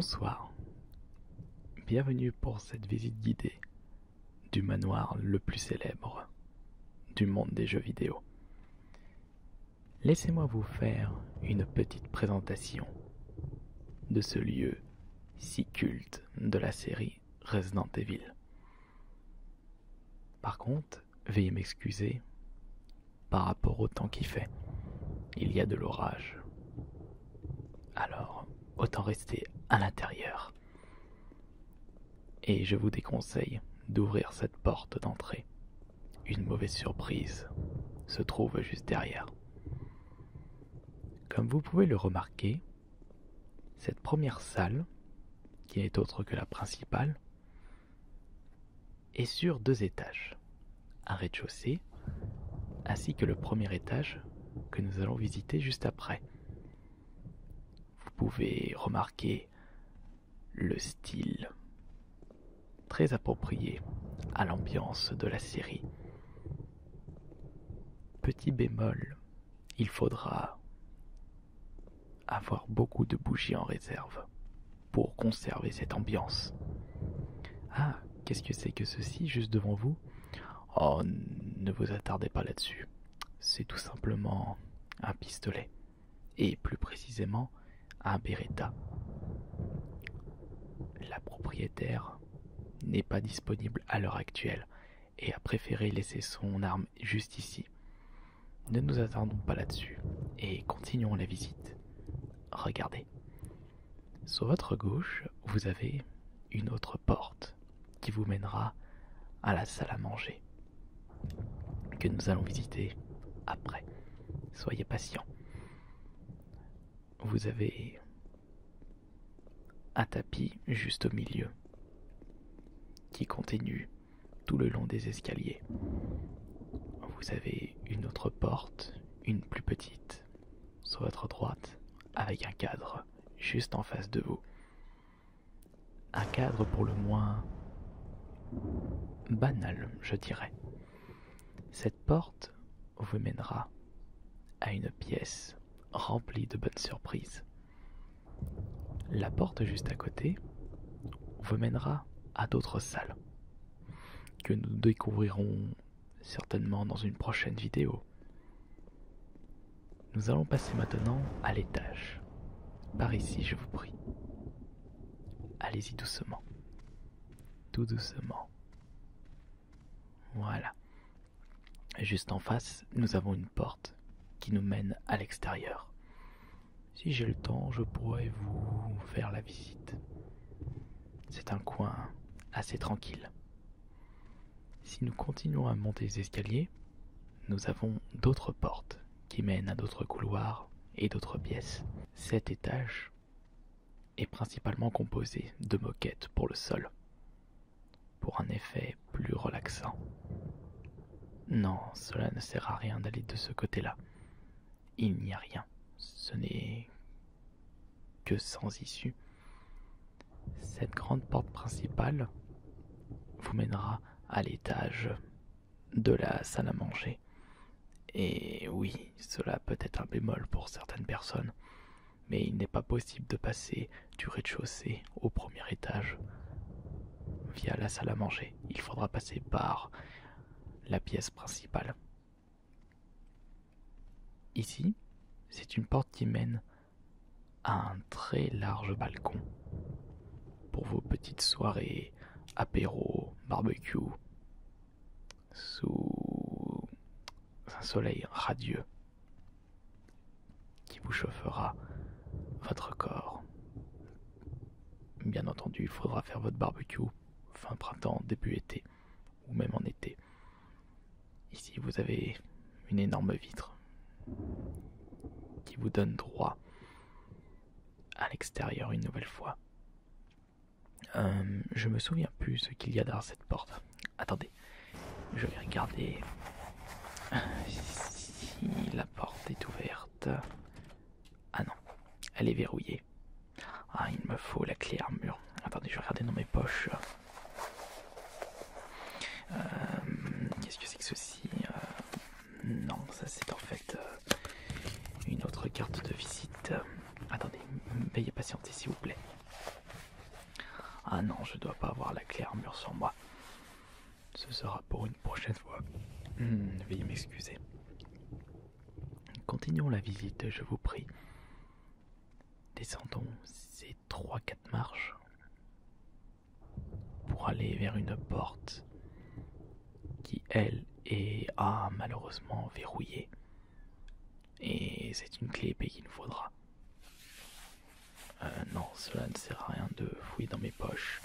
Bonsoir, bienvenue pour cette visite guidée du manoir le plus célèbre du monde des jeux vidéo. Laissez-moi vous faire une petite présentation de ce lieu si culte de la série Resident Evil. Par contre, veuillez m'excuser par rapport au temps qu'il fait. Il y a de l'orage. Alors, autant rester à l'intérieur. Et je vous déconseille d'ouvrir cette porte d'entrée. Une mauvaise surprise se trouve juste derrière. Comme vous pouvez le remarquer, cette première salle, qui n'est autre que la principale, est sur 2 étages, un rez-de-chaussée, ainsi que le premier étage que nous allons visiter juste après. Vous pouvez remarquer le style très approprié à l'ambiance de la série. Petit bémol, il faudra avoir beaucoup de bougies en réserve pour conserver cette ambiance. Ah, qu'est-ce que c'est que ceci juste devant vous? Oh, ne vous attardez pas là-dessus. C'est tout simplement un pistolet, et plus précisément un Beretta. La propriétaire n'est pas disponible à l'heure actuelle et a préféré laisser son arme juste ici. Ne nous attardons pas là-dessus et continuons la visite. Regardez. Sur votre gauche, vous avez une autre porte qui vous mènera à la salle à manger que nous allons visiter après. Soyez patients. Vous avez un tapis juste au milieu qui continue tout le long des escaliers. Vous avez une autre porte, une plus petite, sur votre droite, avec un cadre juste en face de vous. Un cadre pour le moins banal, je dirais. Cette porte vous mènera à une pièce remplie de bonnes surprises. La porte juste à côté vous mènera à d'autres salles que nous découvrirons certainement dans une prochaine vidéo. Nous allons passer maintenant à l'étage. Par ici, je vous prie. Allez-y doucement. Tout doucement. Voilà. Juste en face, nous avons une porte qui nous mène à l'extérieur. Si j'ai le temps, je pourrais vous faire la visite. C'est un coin assez tranquille. Si nous continuons à monter les escaliers, nous avons d'autres portes qui mènent à d'autres couloirs et d'autres pièces. Cet étage est principalement composé de moquettes pour le sol, pour un effet plus relaxant. Non, cela ne sert à rien d'aller de ce côté-là. Il n'y a rien. Ce n'est que sans issue. Cette grande porte principale vous mènera à l'étage de la salle à manger. Et oui, cela peut être un bémol pour certaines personnes, mais il n'est pas possible de passer du rez-de-chaussée au premier étage via la salle à manger. Il faudra passer par la pièce principale. Ici, c'est une porte qui mène à un très large balcon pour vos petites soirées, apéro, barbecue, sous un soleil radieux qui vous chauffera votre corps. Bien entendu, il faudra faire votre barbecue fin printemps, début été, ou même en été. Ici, vous avez une énorme vitre qui vous donne droit à l'extérieur une nouvelle fois. Je me souviens plus ce qu'il y a derrière cette porte. Attendez, je vais regarder si la porte est ouverte. Ah non, elle est verrouillée. Ah, il me faut la clé armure. Attendez, je vais regarder dans mes poches. Qu'est-ce que c'est que ceci? Non, ça c'est en fait une autre carte de visite. Attendez, veuillez patienter s'il vous plaît. Ah non, je dois pas avoir la clé armure sur moi. Ce sera pour une prochaine fois. Veuillez m'excuser. Continuons la visite, je vous prie. Descendons ces 3-4 marches pour aller vers une porte qui, elle, est malheureusement verrouillée. Et c'est une clé épée qu'il nous faudra. Non, cela ne sert à rien de fouiller dans mes poches.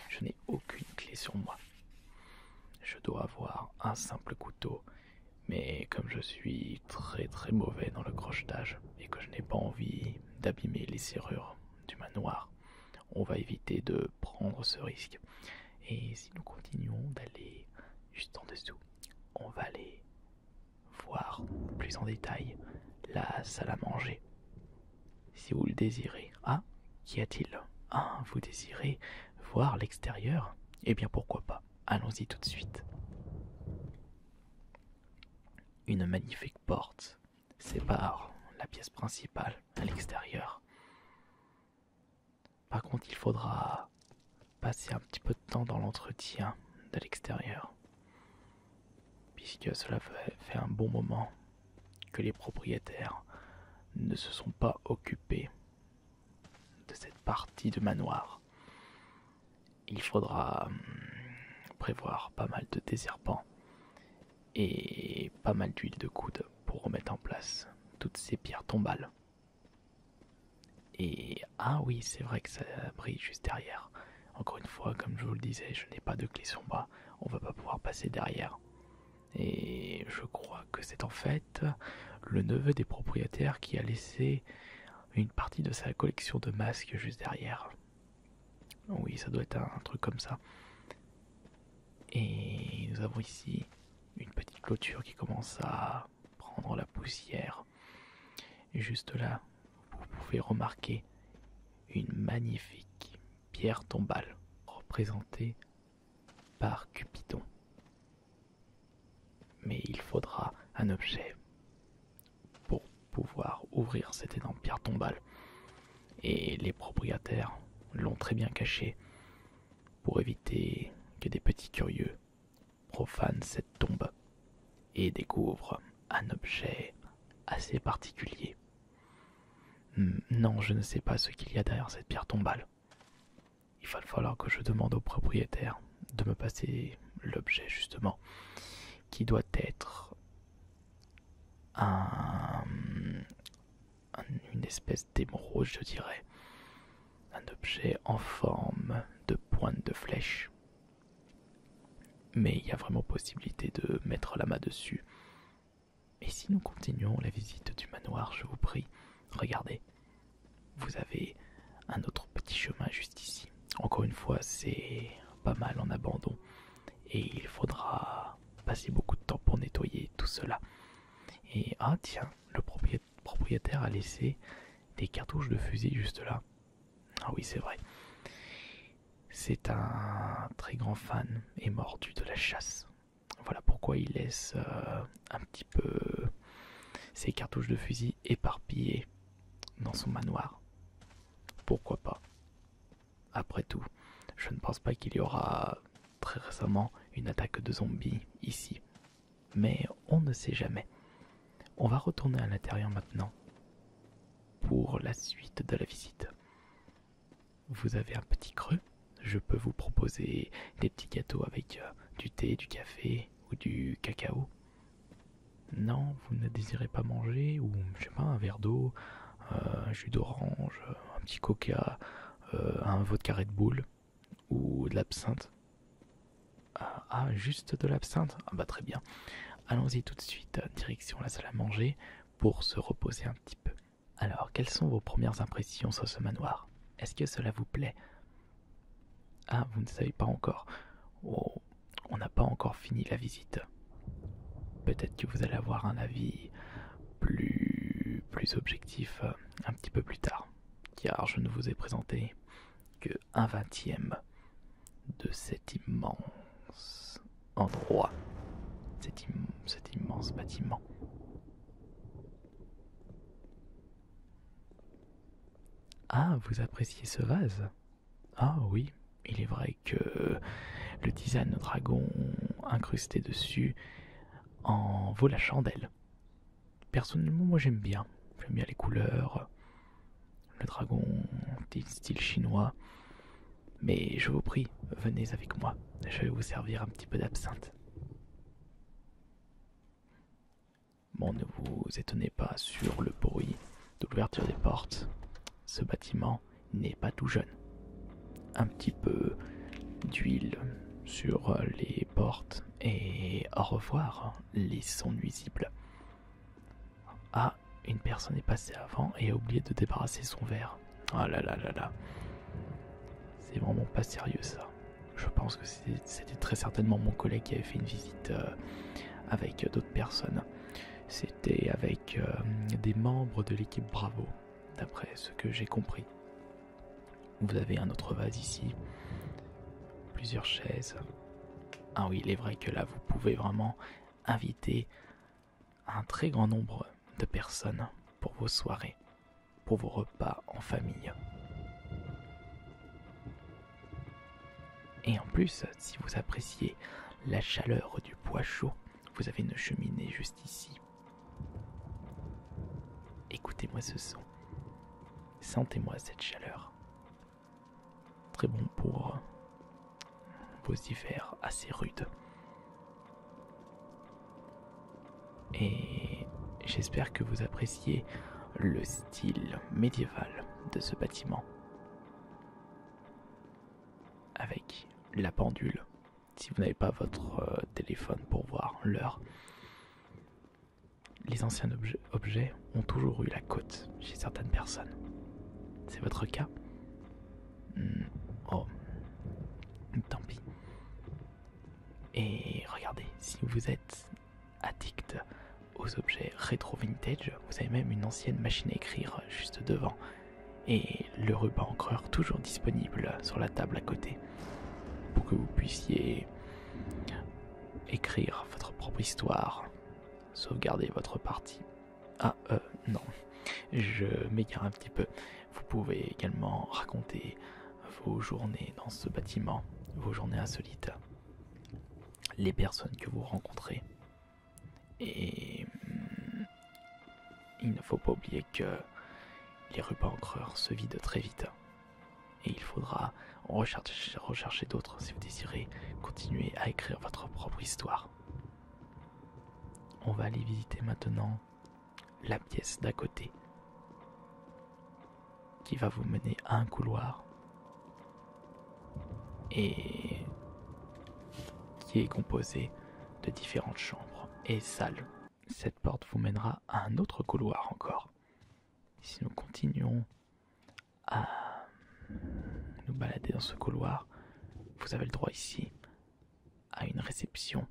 Je n'ai aucune clé sur moi. Je dois avoir un simple couteau, mais comme je suis très très mauvais dans le crochetage et que je n'ai pas envie d'abîmer les serrures du manoir, on va éviter de prendre ce risque. Et si nous continuons d'aller juste en dessous, on va aller voir plus en détail la salle à manger. Si vous le désirez. Ah, qu'y a-t-il? Ah, vous désirez voir l'extérieur? Eh bien pourquoi pas, allons-y tout de suite. Une magnifique porte sépare la pièce principale à l'extérieur. Par contre, il faudra passer un petit peu de temps dans l'entretien de l'extérieur, puisque cela fait un bon moment que les propriétaires ne se sont pas occupés de cette partie du manoir. Il faudra prévoir pas mal de désherbants et pas mal d'huile de coude pour remettre en place toutes ces pierres tombales. Et ah oui, c'est vrai que ça brille juste derrière. Encore une fois, comme je vous le disais, je n'ai pas de clé sur moi, on va pas pouvoir passer derrière. Et je crois que c'est en fait le neveu des propriétaires qui a laissé une partie de sa collection de masques juste derrière. Oui, ça doit être un truc comme ça. Et nous avons ici une petite clôture qui commence à prendre la poussière. Et juste là, vous pouvez remarquer une magnifique pierre tombale représentée par Cupidon. Mais il faudra un objet pour pouvoir ouvrir cette énorme pierre tombale. Et les propriétaires l'ont très bien caché pour éviter que des petits curieux profanent cette tombe et découvrent un objet assez particulier. Non, je ne sais pas ce qu'il y a derrière cette pierre tombale. Il va falloir que je demande au propriétaire de me passer l'objet justement, qui doit être une espèce d'émeraude, je dirais. Un objet en forme de pointe de flèche. Mais il y a vraiment possibilité de mettre la main dessus. Et si nous continuons la visite du manoir, je vous prie, regardez, vous avez un autre petit chemin juste ici. Encore une fois, c'est pas mal en abandon et il faudra passer beaucoup de temps pour nettoyer tout cela. Et ah tiens, le propriétaire a laissé des cartouches de fusil juste là. Ah oui, c'est vrai. C'est un très grand fan et mordu de la chasse. Voilà pourquoi il laisse un petit peu ses cartouches de fusil éparpillées dans son manoir. Pourquoi pas? Après tout, je ne pense pas qu'il y aura très récemment une attaque de zombies ici. Mais on ne sait jamais. On va retourner à l'intérieur maintenant pour la suite de la visite. Vous avez un petit creux? Je peux vous proposer des petits gâteaux avec du thé, du café ou du cacao. Non, vous ne désirez pas manger, ou je sais pas, un verre d'eau, un jus d'orange, un petit coca, un vodka Red Bull ou de l'absinthe. Ah, juste de l'absinthe? Ah bah très bien. Allons-y tout de suite, direction la salle à manger pour se reposer un petit peu. Alors, quelles sont vos premières impressions sur ce manoir? Est-ce que cela vous plaît? Ah, vous ne savez pas encore. Oh, on n'a pas encore fini la visite. Peut-être que vous allez avoir un avis plus objectif un petit peu plus tard, car je ne vous ai présenté que 1/20 de cet immense endroit, cet immense bâtiment. Ah, vous appréciez ce vase? Ah oui, il est vrai que le design de dragon incrusté dessus en vaut la chandelle. Personnellement, moi j'aime bien. J'aime bien les couleurs, le dragon style chinois. Mais je vous prie, venez avec moi. Je vais vous servir un petit peu d'absinthe. Bon, ne vous étonnez pas sur le bruit de l'ouverture des portes. Ce bâtiment n'est pas tout jeune. Un petit peu d'huile sur les portes et au revoir les sons nuisibles. Ah, une personne est passée avant et a oublié de débarrasser son verre. Ah là là là là. C'est vraiment pas sérieux ça. Je pense que c'était très certainement mon collègue qui avait fait une visite avec d'autres personnes. C'était avec des membres de l'équipe Bravo, d'après ce que j'ai compris. Vous avez un autre vase ici, plusieurs chaises. Ah oui, il est vrai que là, vous pouvez vraiment inviter un très grand nombre de personnes pour vos soirées, pour vos repas en famille. Et en plus, si vous appréciez la chaleur du bois chaud, vous avez une cheminée juste ici. Écoutez-moi ce son. Sentez-moi cette chaleur. Très bon pour vos hivers assez rudes. Et j'espère que vous appréciez le style médiéval de ce bâtiment. Avec la pendule, si vous n'avez pas votre téléphone pour voir l'heure. Les anciens objets ont toujours eu la cote chez certaines personnes. C'est votre cas? Oh, tant pis. Et regardez, si vous êtes addict aux objets rétro vintage, vous avez même une ancienne machine à écrire juste devant. Et le ruban encreur toujours disponible sur la table à côté. Pour que vous puissiez écrire votre propre histoire, sauvegarder votre partie. Ah, non, je m'égare un petit peu. Vous pouvez également raconter vos journées dans ce bâtiment, vos journées insolites, les personnes que vous rencontrez. Et il ne faut pas oublier que les rubans encreurs se vident très vite. Et il faudra en rechercher d'autres si vous désirez continuer à écrire votre propre histoire. On va aller visiter maintenant la pièce d'à côté, qui va vous mener à un couloir et qui est composé de différentes chambres et salles. Cette porte vous mènera à un autre couloir encore. Si nous continuons à nous balader dans ce couloir, vous avez le droit ici à une réception,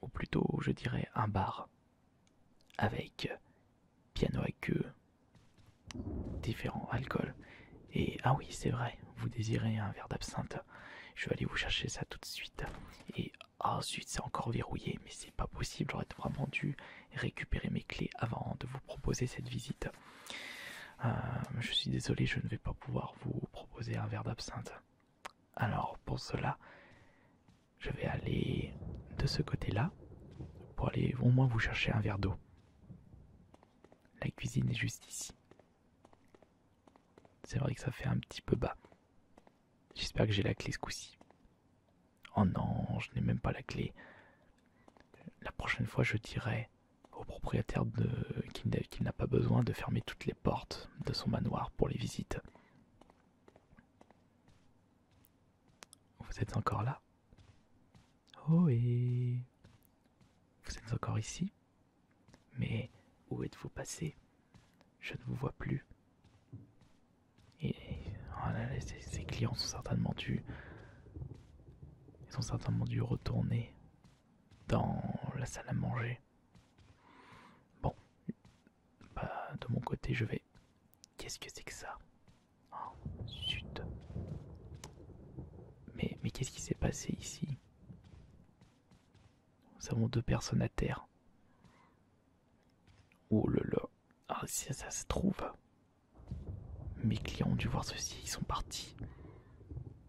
ou plutôt je dirais un bar, avec piano à queue, différents alcools. Et ah oui, c'est vrai, vous désirez un verre d'absinthe. Je vais aller vous chercher ça tout de suite. Et ensuite, c'est encore verrouillé, mais c'est pas possible. J'aurais vraiment dû récupérer mes clés avant de vous proposer cette visite. Je suis désolé, je ne vais pas pouvoir vous proposer un verre d'absinthe. Alors, pour cela, je vais aller de ce côté-là pour aller au moins vous chercher un verre d'eau. La cuisine est juste ici. C'est vrai que ça fait un petit peu bas. J'espère que j'ai la clé ce coup-ci. Oh non, je n'ai même pas la clé. La prochaine fois, je dirai au propriétaire qu'il n'a pas besoin de fermer toutes les portes de son manoir pour les visites. Vous êtes encore là? Oh et... Vous êtes encore ici? Mais où êtes-vous passé? Je ne vous vois plus. Et oh là là, ces clients sont certainement dû... Ils ont certainement dû retourner dans la salle à manger. Bon, bah, de mon côté, je vais... Qu'est-ce que c'est que ça? Oh, zut. Mais qu'est-ce qui s'est passé ici? Nous avons 2 personnes à terre. Oh là là. Ah, si ça se trouve. Mes clients ont dû voir ceci, ils sont partis.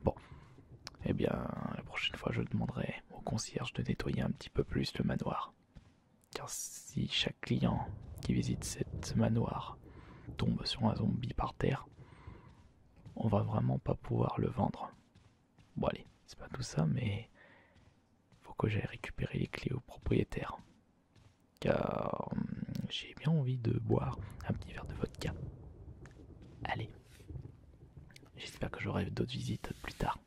Bon, bien, la prochaine fois je demanderai au concierge de nettoyer un petit peu plus le manoir. Car si chaque client qui visite ce manoir tombe sur un zombie par terre, on va vraiment pas pouvoir le vendre. Bon allez, c'est pas tout ça, mais faut que j'aille récupérer les clés au propriétaire. Car j'ai bien envie de boire un petit verre de vodka. Allez, j'espère que j'aurai d'autres visites plus tard.